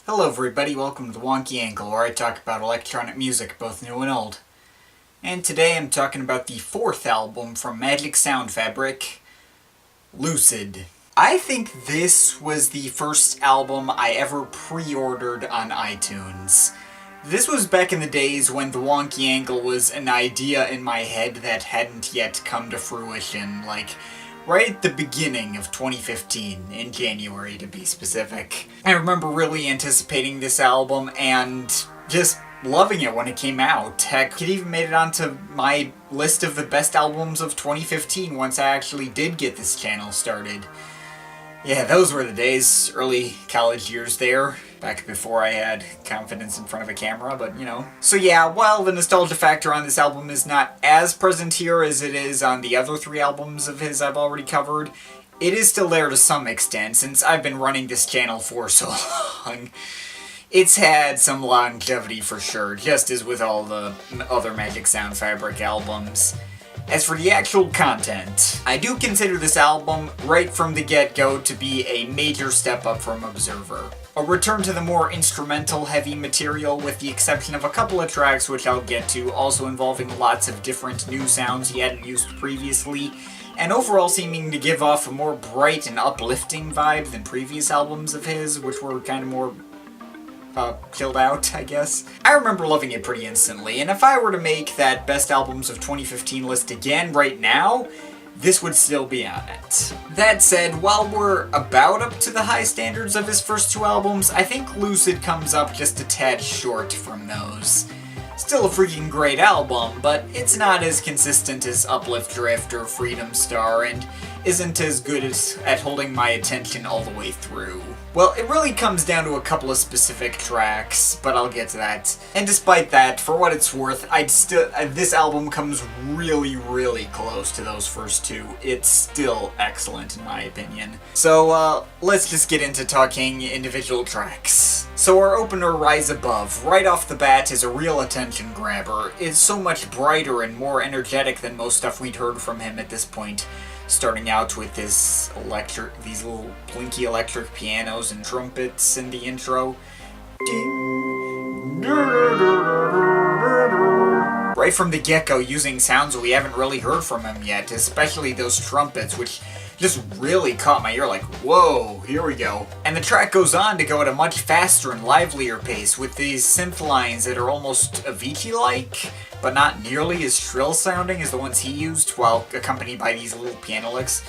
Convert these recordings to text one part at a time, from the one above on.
Hello everybody, welcome to the Wonky Angle, where I talk about electronic music, both new and old. And today I'm talking about the fourth album from Magic Sound Fabric, Lucid. I think this was the first album I ever pre-ordered on iTunes. This was back in the days when the Wonky Angle was an idea in my head that hadn't yet come to fruition, like right at the beginning of 2015, in January to be specific. I remember really anticipating this album and just loving it when it came out. Heck, it even made it onto my list of the best albums of 2015 once I actually did get this channel started. Yeah, those were the days, early college years there, back before I had confidence in front of a camera, but you know. So yeah, while the nostalgia factor on this album is not as present here as it is on the other three albums of his I've already covered, it is still there to some extent, since I've been running this channel for so long. It's had some longevity for sure, just as with all the other Magic Sound Fabric albums. As for the actual content, I do consider this album, right from the get-go, to be a major step up from Observer. A return to the more instrumental heavy material, with the exception of a couple of tracks which I'll get to, also involving lots of different new sounds he hadn't used previously, and overall seeming to give off a more bright and uplifting vibe than previous albums of his, which were kind of more chilled out, I guess. I remember loving it pretty instantly, and if I were to make that Best Albums of 2015 list again right now, this would still be on it. That said, while we're about up to the high standards of his first two albums, I think Lucid comes up just a tad short from those. Still a freaking great album, but it's not as consistent as Uplift Drift or Freedom Star, and isn't as good at holding my attention all the way through. Well, it really comes down to a couple of specific tracks, but I'll get to that. And despite that, for what it's worth, this album comes really, really close to those first two. It's still excellent in my opinion. So, let's just get into talking individual tracks. So our opener, Rise Above, right off the bat is a real attention grabber. It's so much brighter and more energetic than most stuff we'd heard from him at this point. Starting out with these little plinky electric pianos and trumpets in the intro. Right from the get-go, using sounds we haven't really heard from him yet, especially those trumpets, which just really caught my ear, like, whoa, here we go. And the track goes on to go at a much faster and livelier pace, with these synth lines that are almost Avicii-like, but not nearly as shrill sounding as the ones he used, while accompanied by these little piano licks.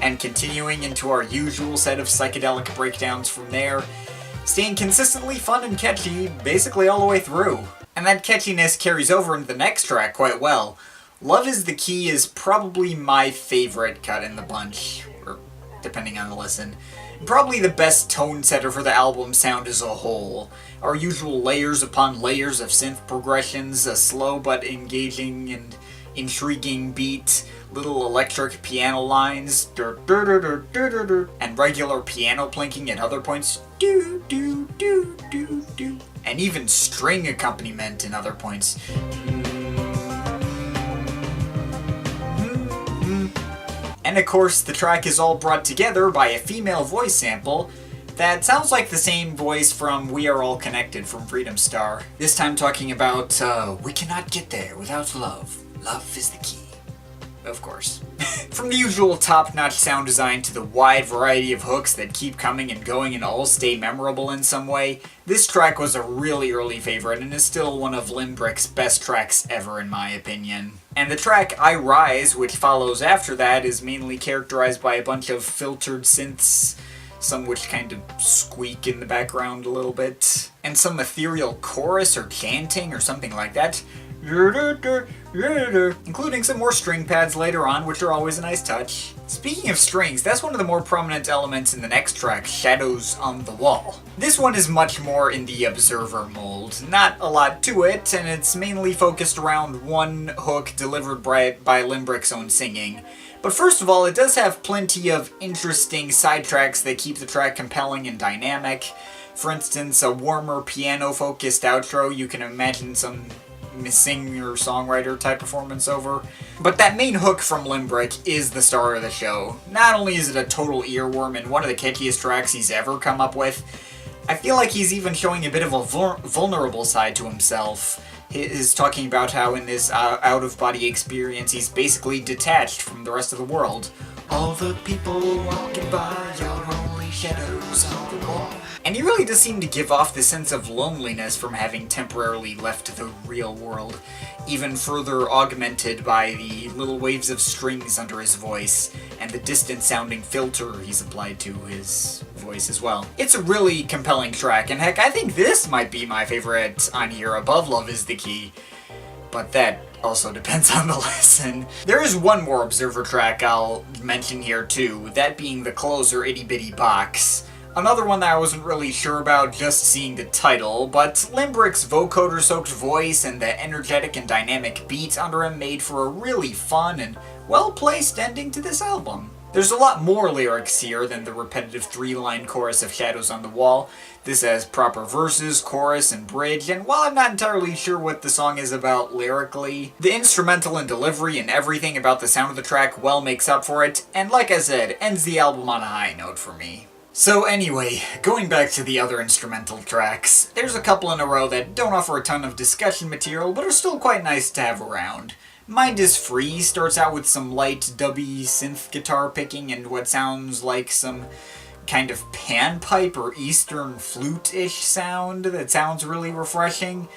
And continuing into our usual set of psychedelic breakdowns from there, staying consistently fun and catchy basically all the way through. And that catchiness carries over into the next track quite well. Love Is the Key is probably my favorite cut in the bunch, or depending on the listen. Probably the best tone setter for the album sound as a whole. Our usual layers upon layers of synth progressions, a slow but engaging and intriguing beat, little electric piano lines, and regular piano plinking at other points, and even string accompaniment in other points. And of course, the track is all brought together by a female voice sample that sounds like the same voice from We Are All Connected from Freedom Star. This time talking about, we cannot get there without love. Love is the key. Of course. From the usual top-notch sound design to the wide variety of hooks that keep coming and going and all stay memorable in some way, this track was a really early favorite and is still one of Limbrick's best tracks ever in my opinion. And the track I Rise, which follows after that, is mainly characterized by a bunch of filtered synths, some which kind of squeak in the background a little bit, and some ethereal chorus or chanting or something like that, including some more string pads later on, which are always a nice touch. Speaking of strings, that's one of the more prominent elements in the next track, Shadows on the Wall. This one is much more in the Observer mold. Not a lot to it, and it's mainly focused around one hook delivered by Limbrick's own singing. But first of all, it does have plenty of interesting side tracks that keep the track compelling and dynamic. For instance, a warmer piano-focused outro. You can imagine some singer-songwriter type performance over. But that main hook from Limbrick is the star of the show. Not only is it a total earworm and one of the catchiest tracks he's ever come up with, I feel like he's even showing a bit of a vulnerable side to himself. He is talking about how in this out-of-body experience he's basically detached from the rest of the world. All the people walking by are only shadows on the wall. And he really does seem to give off the sense of loneliness from having temporarily left the real world, even further augmented by the little waves of strings under his voice, and the distant-sounding filter he's applied to his voice as well. It's a really compelling track, and heck, I think this might be my favorite on here above Love Is the Key, but that also depends on the listen. There is one more Observer track I'll mention here too, that being the closer Itty Bitty Box. Another one that I wasn't really sure about just seeing the title, but Limbrick's vocoder-soaked voice and the energetic and dynamic beat under him made for a really fun and well-placed ending to this album. There's a lot more lyrics here than the repetitive 3-line chorus of Shadows on the Wall. This has proper verses, chorus, and bridge, and while I'm not entirely sure what the song is about lyrically, the instrumental and delivery and everything about the sound of the track well makes up for it, and like I said, ends the album on a high note for me. So anyway, going back to the other instrumental tracks, there's a couple in a row that don't offer a ton of discussion material, but are still quite nice to have around. Mind is Free starts out with some light dubby synth guitar picking and what sounds like some kind of panpipe or eastern flute-ish sound that sounds really refreshing.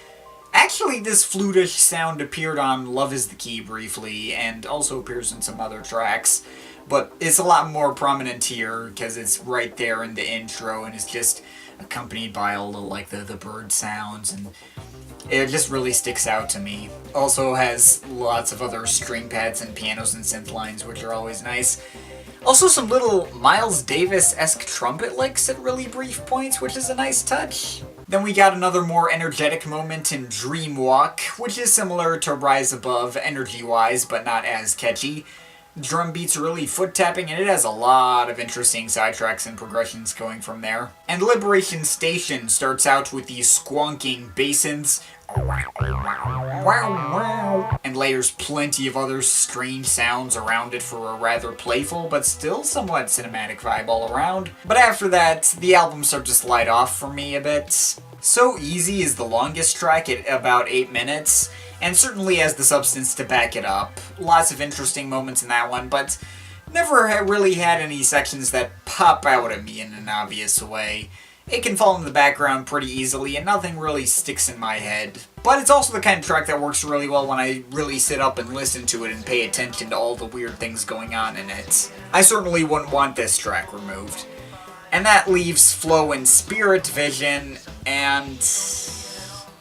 Actually, this flute-ish sound appeared on Love Is the Key briefly, and also appears in some other tracks. But it's a lot more prominent here because it's right there in the intro and is just accompanied by all the the bird sounds, and it just really sticks out to me. Also has lots of other string pads and pianos and synth lines, which are always nice. Also some little Miles Davis-esque trumpet licks at really brief points, which is a nice touch. Then we got another more energetic moment in Dream Walk, which is similar to Rise Above energy-wise, but not as catchy. Drum beats really foot-tapping, and it has a lot of interesting sidetracks and progressions going from there. And Liberation Station starts out with these squonking basins, and layers plenty of other strange sounds around it for a rather playful, but still somewhat cinematic vibe all around. But after that, the album starts to slide off for me a bit. So Easy is the longest track at about 8 minutes, and certainly has the substance to back it up. Lots of interesting moments in that one, but never really had any sections that pop out at me in an obvious way. It can fall in the background pretty easily, and nothing really sticks in my head. But it's also the kind of track that works really well when I really sit up and listen to it and pay attention to all the weird things going on in it. I certainly wouldn't want this track removed. And that leaves Flow and Spirit Vision, and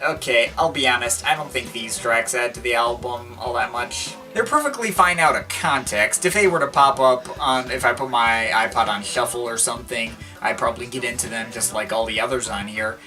okay, I'll be honest, I don't think these tracks add to the album all that much. They're perfectly fine out of context. If they were to pop up on, if I put my iPod on shuffle or something, I'd probably get into them just like all the others on here.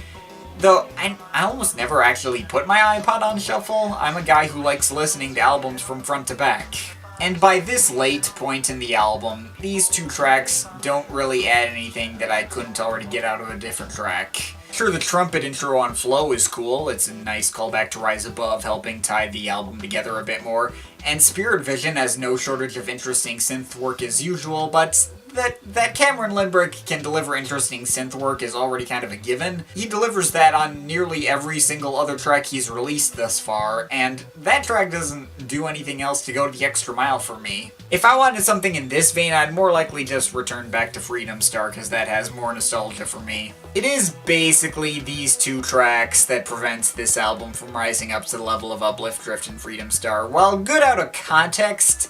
Though, I almost never actually put my iPod on shuffle. I'm a guy who likes listening to albums from front to back. And by this late point in the album, these two tracks don't really add anything that I couldn't already get out of a different track. Sure, the trumpet intro on Flow is cool. It's a nice callback to Rise Above, helping tie the album together a bit more. And Spirit Vision has no shortage of interesting synth work as usual, but that Cameron Limbrick can deliver interesting synth work is already kind of a given. He delivers that on nearly every single other track he's released thus far, and that track doesn't do anything else to go the extra mile for me. If I wanted something in this vein, I'd more likely just return back to Freedom Star, because that has more nostalgia for me. It is basically these two tracks that prevents this album from rising up to the level of Uplift, Drift, and Freedom Star. While good out of context,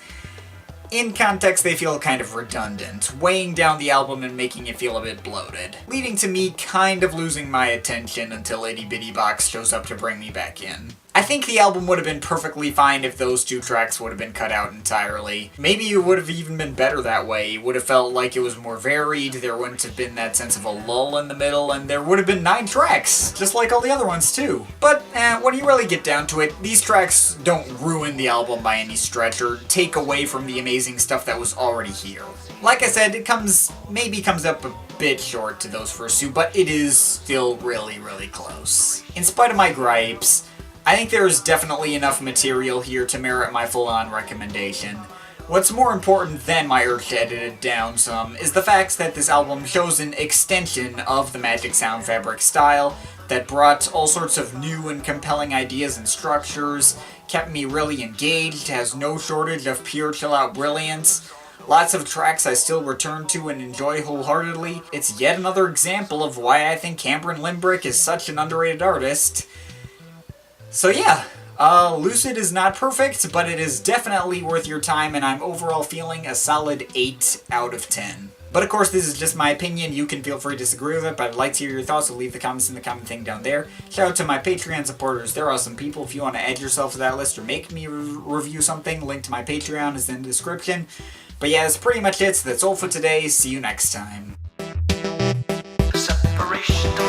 in context they feel kind of redundant, weighing down the album and making it feel a bit bloated, leading to me kind of losing my attention until Itty Bitty Box shows up to bring me back in. I think the album would have been perfectly fine if those two tracks would have been cut out entirely. Maybe it would have even been better that way. It would have felt like it was more varied, there wouldn't have been that sense of a lull in the middle, and there would have been 9 tracks, just like all the other ones too. But, when you really get down to it, these tracks don't ruin the album by any stretch, or take away from the amazing stuff that was already here. Like I said, it maybe comes up a bit short to those first two, but it is still really, really close. In spite of my gripes, I think there is definitely enough material here to merit my full-on recommendation. What's more important than my urge to edit it down some is the fact that this album shows an extension of the Magic Sound Fabric style that brought all sorts of new and compelling ideas and structures, kept me really engaged, has no shortage of pure chill-out brilliance. Lots of tracks I still return to and enjoy wholeheartedly. It's yet another example of why I think Cameron Limbrick is such an underrated artist. So yeah, Lucid is not perfect, but it is definitely worth your time, and I'm overall feeling a solid 8 out of 10. But of course, this is just my opinion. You can feel free to disagree with it, but I'd like to hear your thoughts, so leave the comments in the comment thing down there. Shout out to my Patreon supporters. They're awesome people. If you want to add yourself to that list or make me review something, link to my Patreon is in the description. But yeah, that's pretty much it. So that's all for today. See you next time. Separation.